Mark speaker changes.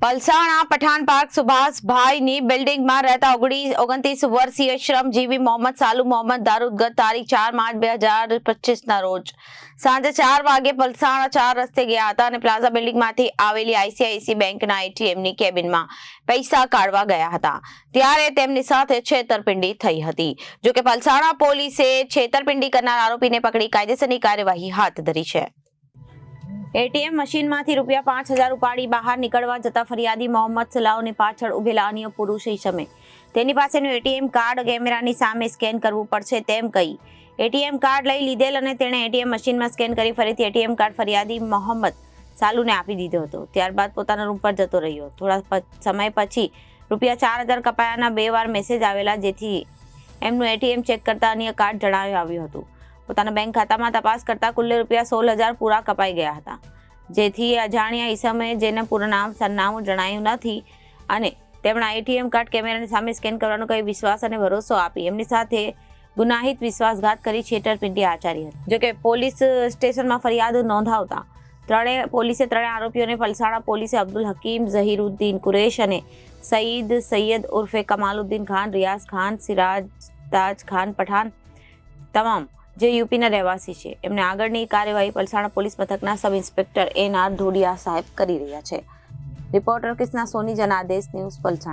Speaker 1: Palsana Pathan park સુભાષભાઈની બિલ્ડિંગમાં રહેતા 29 વર્ષીય શ્રમજીવી મોહમ્મદ સાલુ મોહમ્મદ દારૂદ ગત તારીખ 4 માર્ચ 2025ના રોજ સાંજે 4 વાગે પલસાણા 4 રસ્તે ગયા હતા અને પ્લાઝા બિલ્ડિંગમાંથી આવેલી આઈસીઆઈસી બેંકના એટીએમની કેબિનમાં પૈસા કાઢવા ગયા હતા ત્યારે તેમની સાથે છેતરપિંડી થઈ હતી। જો કે પલસાણા પોલીસે છેતરપિંડી કરનાર આરોપીને પકડી કાયદેસરની કાર્યવાહી હાથ ધરી છે। એટીએમ મશીનમાંથી ₹5000 ઉપાડી બહાર નીકળવા જતા ફરિયાદી મોહમ્મદ સલાઉની પાછળ ઉભેલા અન્ય પુરુષ ઇસમે તેની પાસેનું એટીએમ કાર્ડ કેમેરાની સામે સ્કેન કરવું પડશે તેમ કહી એટીએમ કાર્ડ લઈ લીધેલ અને તેણે એટીએમ મશીનમાં સ્કેન કરી ફરીથી એટીએમ કાર્ડ ફરિયાદી મોહમ્મદ સાલુને આપી દીધો હતો। ત્યારબાદ પોતાના રૂમ પર જતો રહ્યો। થોડા સમય પછી ₹4000 કપાયાના 2 વાર મેસેજ આવેલા, જેથી એમનું એટીએમ ચેક કરતા અન્ય કાર્ડ જણાવી આવ્યું હતું। પોતાના બેંક ખાતામાં તપાસ કરતા કુલ્લે ₹16,000 પૂરા કપાઈ ગયા હતા, જેથી અજાણ્યા ઈસમે જેને પૂરું નામ સરનામું જણાયું નથી અને તેમના એટીએમ કાર્ડ કેમેરાની સામે સ્કેન કરવાનો કહી વિશ્વાસ અને ભરોસો આપી એમની સાથે ગુનાહિત વિશ્વાસઘાત કરી છેતરપિંડી આચરી હતી। જોકે પોલીસ સ્ટેશનમાં ફરિયાદ નોંધાવતા પોલીસે ત્રણેય આરોપીઓને પલસાણા પોલીસે અબ્દુલ હકીમ, ઝહીરુદ્દીન કુરેશ અને સઈદ સૈયદ ઉર્ફે કમાલુદ્દીન ખાન, રિયાઝ ખાન, સિરાજ તાજ ખાન પઠાણ તમામ જે યુપીના રહેવાસી છે એમને આગળની કાર્યવાહી પલસાણા પોલીસ મથકના સબ ઇન્સ્પેક્ટર એનઆર ધોડિયા સાહેબ કરી રહ્યા છે। રિપોર્ટર કૃષ્ણા સોની, જનાદેશ ન્યૂઝ, પલસાણા।